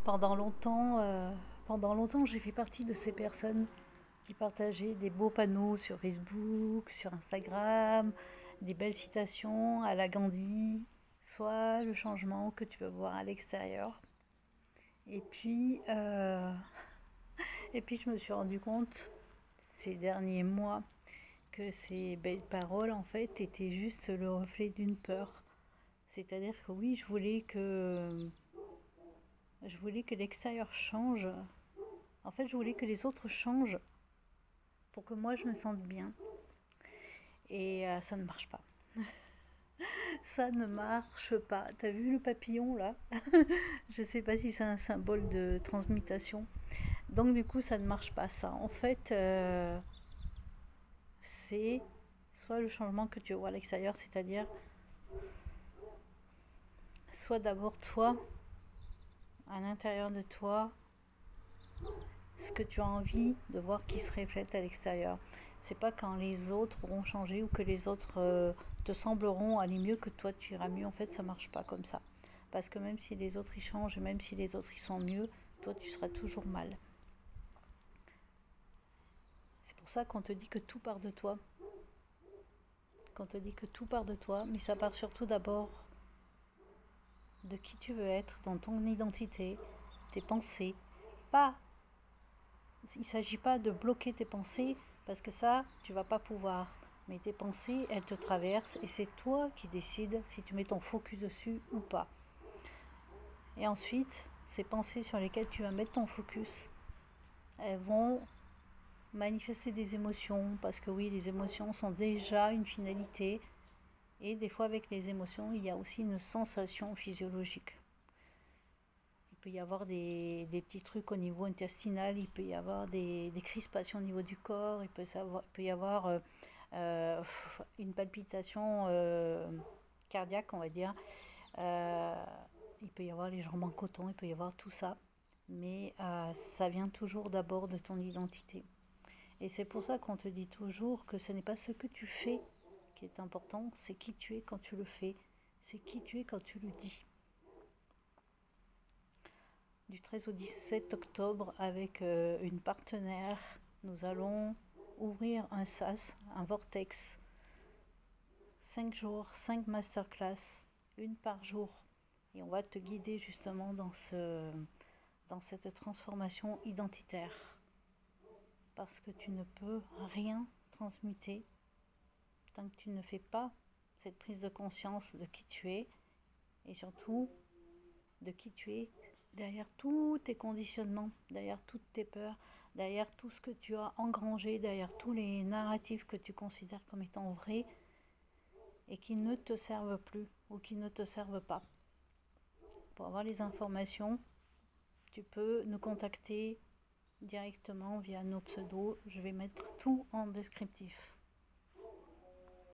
pendant longtemps, j'ai fait partie de ces personnes qui partageaient des beaux panneaux sur Facebook, sur Instagram, des belles citations à la Gandhi, soit le changement que tu peux voir à l'extérieur. Et puis, euh, et puis, je me suis rendu compte ces derniers mois que ces belles paroles, en fait, étaient juste le reflet d'une peur. C'est-à-dire que oui, je voulais que l'extérieur change. En fait, je voulais que les autres changent pour que moi je me sente bien. Et ça ne marche pas. Ça ne marche pas. T'as vu le papillon là? Je sais pas si c'est un symbole de transmutation. Donc du coup, ça ne marche pas ça. En fait, c'est soit le changement que tu vois à l'extérieur, c'est-à-dire soit d'abord toi, à l'intérieur de toi, ce que tu as envie de voir qui se reflète à l'extérieur. C'est pas quand les autres auront changé ou que les autres te sembleront aller mieux que toi tu iras mieux. En fait, ça marche pas comme ça. Parce que même si les autres y changent, même si les autres y sont mieux, toi tu seras toujours mal. C'est pour ça qu'on te dit que tout part de toi. Qu'on te dit que tout part de toi, mais ça part surtout d'abord de qui tu veux être dans ton identité, tes pensées. Pas Il ne s'agit pas de bloquer tes pensées parce que ça, tu vas pas pouvoir. Mais tes pensées, elles te traversent et c'est toi qui décides si tu mets ton focus dessus ou pas. Et ensuite, ces pensées sur lesquelles tu vas mettre ton focus, elles vont manifester des émotions parce que oui, les émotions sont déjà une finalité et des fois avec les émotions, il y a aussi une sensation physiologique. Il peut y avoir des petits trucs au niveau intestinal, il peut y avoir des crispations au niveau du corps, il peut y avoir euh, une palpitation cardiaque, on va dire. Euh, il peut y avoir les jambes en coton, il peut y avoir tout ça. Mais ça vient toujours d'abord de ton identité. Et c'est pour ça qu'on te dit toujours que ce n'est pas ce que tu fais qui est important, c'est qui tu es quand tu le fais, c'est qui tu es quand tu le dis. Du 13 au 17 octobre, avec une partenaire, nous allons ouvrir un SAS, un vortex, 5 jours, 5 masterclass, une par jour. Et on va te guider justement dans cette transformation identitaire. Parce que tu ne peux rien transmuter tant que tu ne fais pas cette prise de conscience de qui tu es et surtout de qui tu es derrière tous tes conditionnements, derrière toutes tes peurs, derrière tout ce que tu as engrangé, derrière tous les narratifs que tu considères comme étant vrais et qui ne te servent plus ou qui ne te servent pas. Pour avoir les informations, tu peux nous contacter directement via nos pseudos. Je vais mettre tout en descriptif.